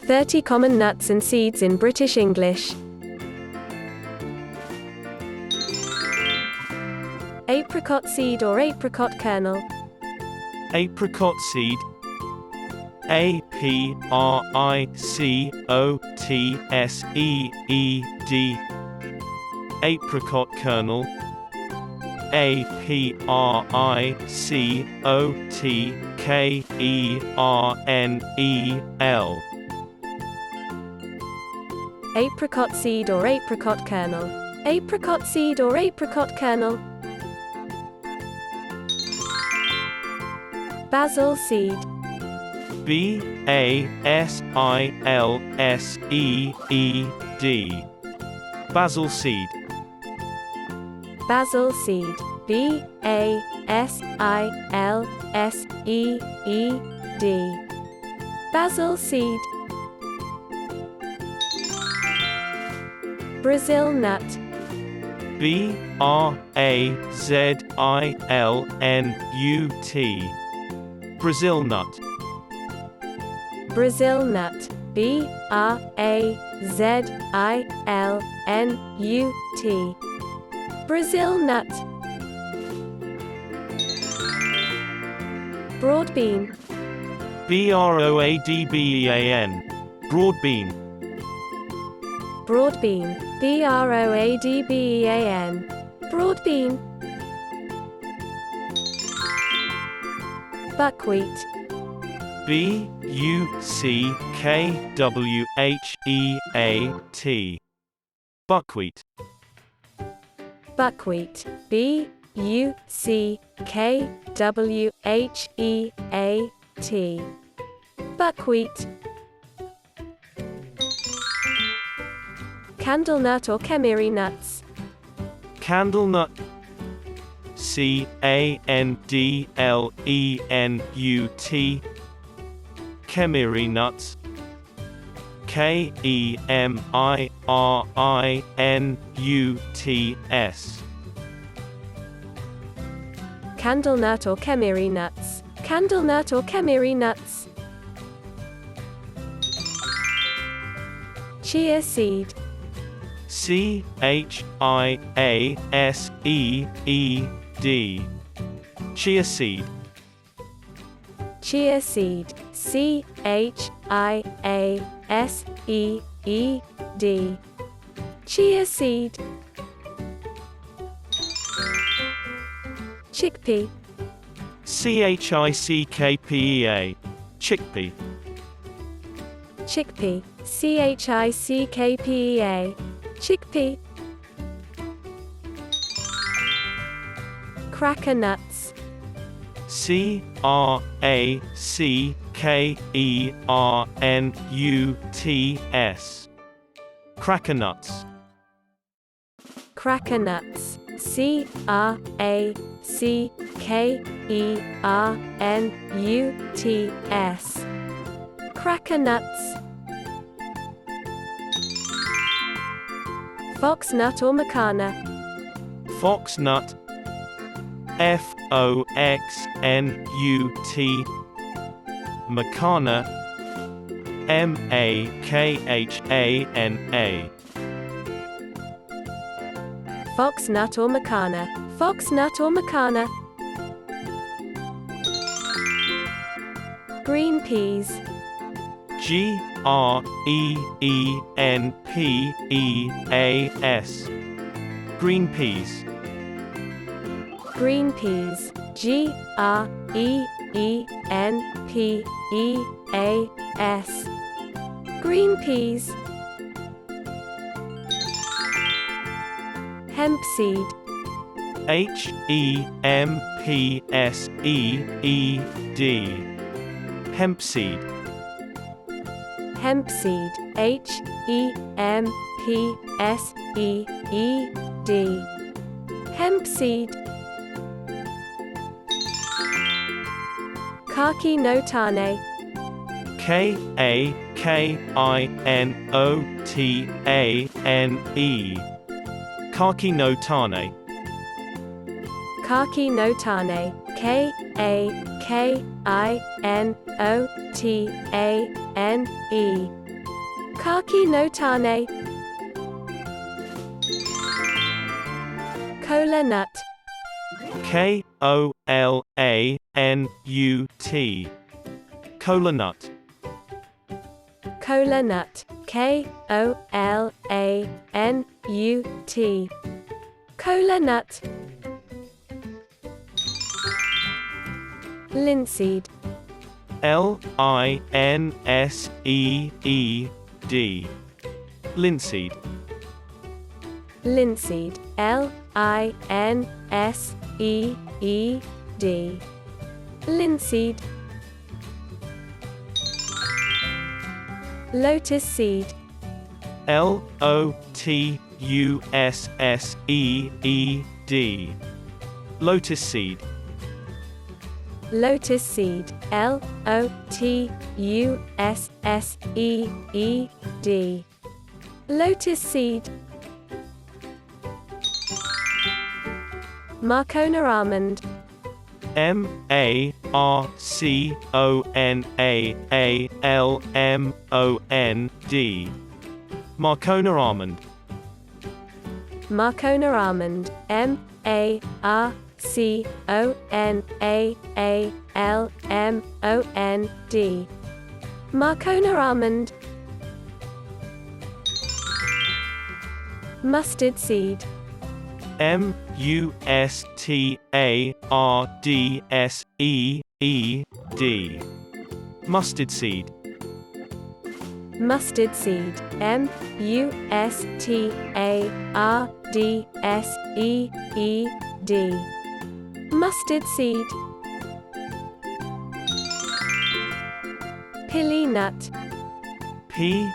30 common nuts and seeds in British English. Apricot seed or apricot kernel. Apricot seed. A-P-R-I-C-O-T-S-E-E-D. Apricot kernel. A-P-R-I-C-O-T-K-E-R-N-E-L. Apricot seed or apricot kernel. Apricot seed or apricot kernel. Basil seed. B-A-S-I-L-S-E-E-D. Basil seed. Basil seed. B-A-S-I-L-S-E-E-D. Basil seed. Brazil nut. B-R-A-Z-I-L-N-U-T. Brazil nut. Brazil nut. B-R-A-Z-I-L-N-U-T. Brazil nut. Broad bean. B-R-O-A-D-B-E-A-N. Broad bean. Broad bean. B-R-O-A-D-B-E-A-N. Broad bean. Buckwheat. B-U-C-K-W-H-E-A-T. Buckwheat. Buckwheat. B-U-C-K-W-H-E-A-T. Buckwheat. Candlenut or Kemiri nuts. Candlenut. C-A-N-D-L-E-N-U-T. Kemiri nuts. K-E-M-I-R-I-N-U-T-S. Candlenut or Kemiri nuts. Candlenut or Kemiri nuts. Chia seed. C-H-I-A-S-E-E-D. Chia seed. Chia seed. C-H-I-A-S-E-E-D. Chia seed. Chickpea. C-H-I-C-K-P-E-A. Chickpea. Chickpea. C-H-I-C-K-P-E-A. Chickpea. Cracker nuts. C-R-A-C-K-E-R-N-U-T-S. Cracker nuts. Cracker nuts. C-R-A-C-K-E-R-N-U-T-S. Cracker nuts. Fox nut or Makhana. Fox nut. F-O-X-N-U-T. Makhana. M-A-K-H-A-N-A. Fox nut or Makhana. Fox nut or Makhana. Green peas. G-R-E-E-N-P-E-A-S. Green peas. Green peas. G-R-E-E-N-P-E-A-S. Green peas. Hemp seed. H-E-M-P-S-E-E-D. Hemp seed. Hemp seed. H-E-M-P-S-E-E-D. Hemp seed. Kaki No Tane. K-A-K-I-N-O-T-A-N-E. Kaki No Tane. Kaki No Tane. K-A-K-I-N-O-T-A-N-E. Kaki No Tane, Kola Nut, Kolanut, Kola Nut, Kola Nut, Kolanut, Kola Nut. Linseed, Linseed, Linseed, Linseed, Linseed, Linseed. Lotus Seed, Lotusseed, Lotus Seed, Lotus Seed, Lotusseed, Lotus Seed. Marcona Almond, Marcona Almond, Marcona Almond, Marcona Almond, Marconaalmond, Marcona Almond. Mustard Seed, Mustardseed, Mustard Seed, Mustard Seed, Mustardseed, Mustard Seed. Pili Nut, Pilinut,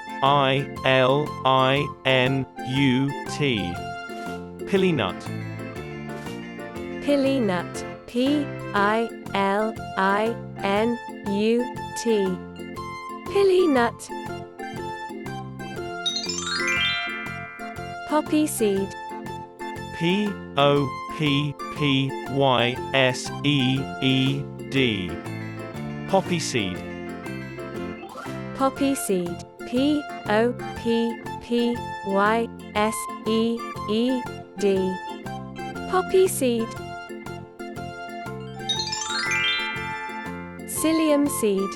Pili Nut, Pili Nut, Pilinut, Pili Nut. Poppy Seed, Poppyseed, Poppy Seed, Poppy Seed, Poppyseed, Poppy Seed. Psyllium Seed,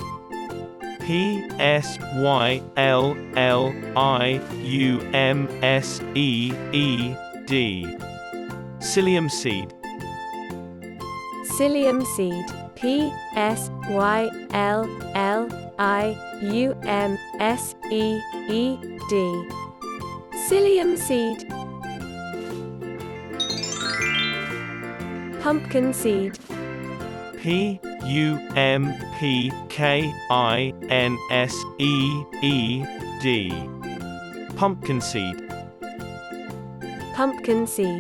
Psyllium Seed, Psyllium Seed, Psyllium Seed. Pumpkin Seed, Pumpkin Seed, Pumpkin Seed,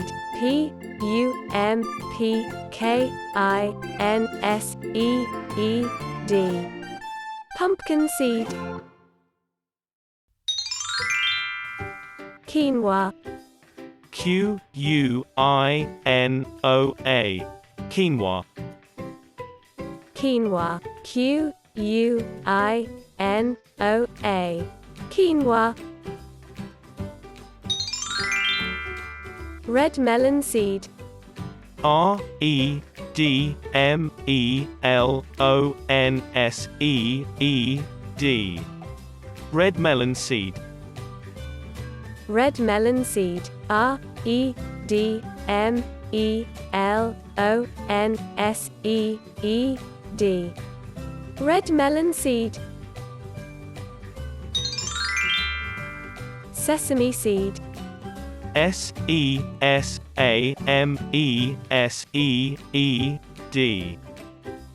Pumpkin Seed. Quinoa, Quinoa, Quinoa, Quinoa. Red Melon Seed, Redmelonseed, Red Melon Seed, Red Melon Seed, Redmelonseed, Red Melon Seed. Sesame Seed, Seameseed,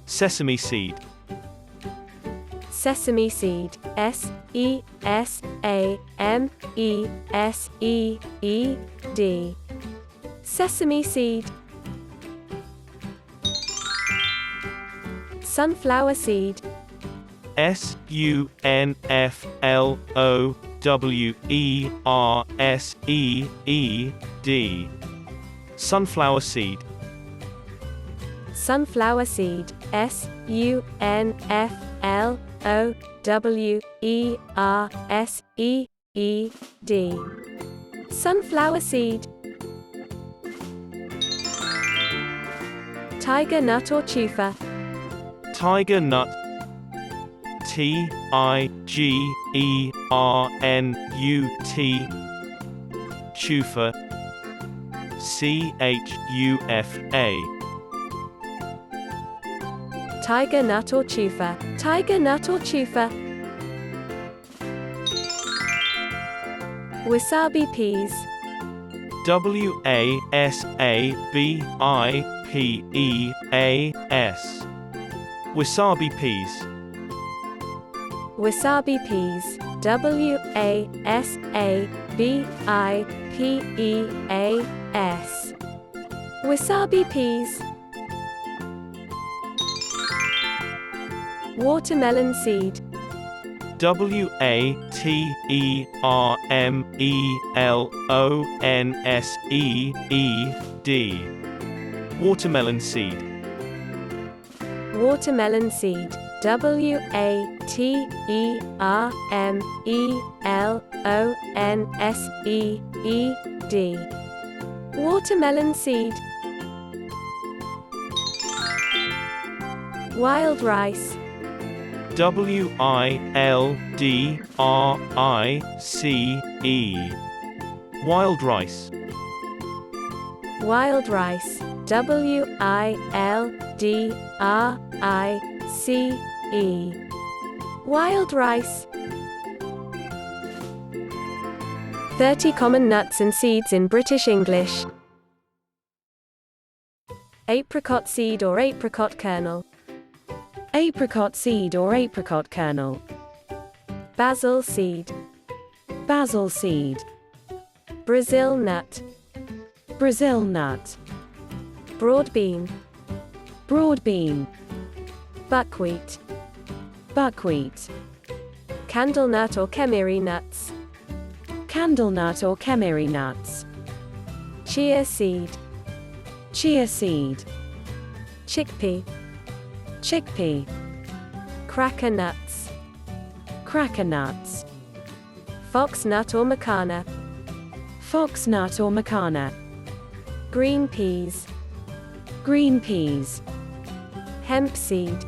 Sesame Seed, Sesame Seed, Seameseed, Sesame Seed. Sunflower Seed, Sunflowersed, Sunflower Seed, Sunflower Seed, Sunflowersed, Sunflower Seed. Tiger Nut or Chufa. Tiger Nut. Tigernut. Chufa. Chufa. Tiger Nut or Chufa. Tiger Nut or Chufa. Wasabi Peas. Wasabipeas. Wasabi Peas. Wasabi Peas. Wasabipeas. Wasabi Peas. Watermelon Seed. Watermelonseed. Watermelon Seed. Watermelon Seed. Watermelonseed. Watermelon Seed. Wild Rice. Wildrice. Wild Rice. Wild Rice. Wildrice. Wild Rice. 30 common nuts and seeds in British English. Apricot seed or apricot kernel. Apricot seed or apricot kernel. Basil seed. Basil seed. Brazil nut. Brazil nut. Broad bean. Broad bean. Buckwheat. Buckwheat. Candlenut or Kemiri nuts. Candlenut or Kemiri nuts. Chia seed. Chia seed. Chickpea. Chickpea. Cracker nuts. Cracker nuts. Fox nut or Makhana. Fox nut or Makhana. Green peas. Green peas. Hemp seed.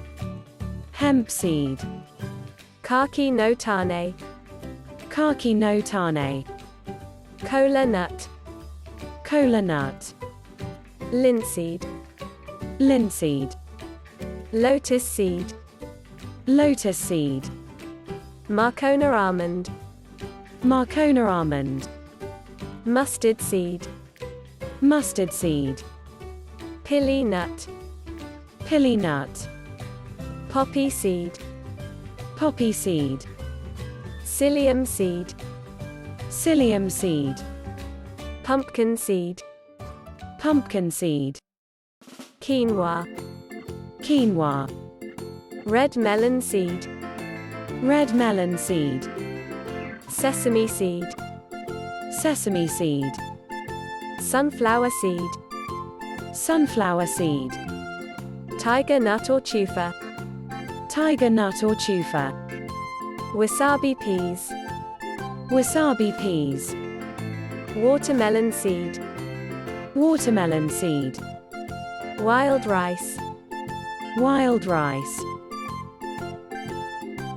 Hemp seed. Kaki No Tane. Kaki No Tane. Kola Nut. Kola Nut. Linseed. Linseed. Lotus Seed. Lotus Seed. Marcona Almond. Marcona Almond. Mustard Seed. Mustard Seed. Pili Nut. Pili Nut. Poppy Seed. Poppy Seed. Psyllium Seed. Psyllium Seed. Pumpkin Seed. Pumpkin Seed. Quinoa. Quinoa. Red Melon Seed. Red Melon Seed. Sesame Seed. Sesame Seed. Sunflower Seed. Sunflower Seed. Tiger Nut or Chufa. Tiger Nut or Chufa. Wasabi Peas. Wasabi Peas. Watermelon Seed. Watermelon Seed. Wild Rice. Wild Rice.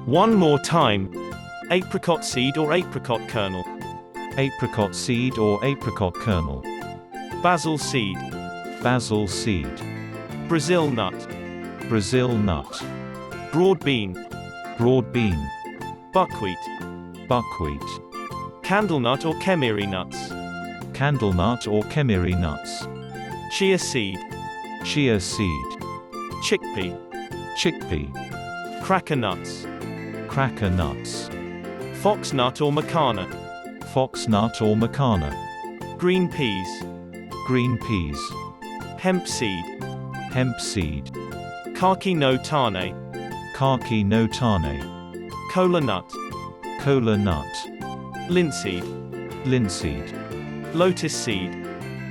One more time. Apricot seed or apricot kernel. Apricot seed or apricot kernel. Basil seed. Basil seed. Brazil nut. Brazil nut. Broad bean. Broad bean. Buckwheat. Buckwheat. Candlenut or Kemiri nuts. Candlenut or Kemiri nuts. Chia seed. Chia seed. Chickpea. Chickpea. Cracker nuts. Cracker nuts. Fox nut or Makhana. Fox nut or Makhana. Green peas. Green peas. Hemp seed. Hemp seed. Kaki No Tane. Kaki No Tane. Kola Nut. Kola Nut. Linseed. Linseed. Lotus Seed.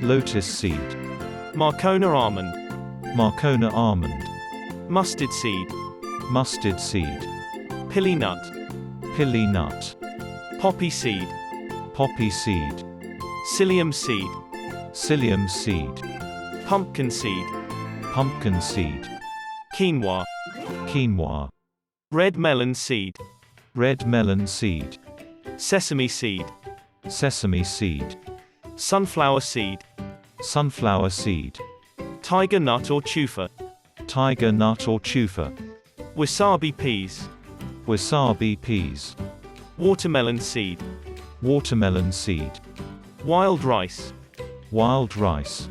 Lotus Seed. Marcona Almond. Marcona Almond. Mustard Seed. Mustard Seed. Pili Nut. Pili Nut. Poppy Seed, Poppy Seed, Psyllium Seed, Psyllium Seed, Pumpkin Seed, Pumpkin Seed, Quinoa, Quinoa, Red Melon Seed, Red Melon Seed, Sesame Seed, Sesame Seed, Sunflower Seed, Sunflower Seed, Tiger Nut or Chufa, Tiger Nut or Chufa, Wasabi Peas, Wasabi Peas, Watermelon Seed, Watermelon Seed, Wild Rice, Wild Rice,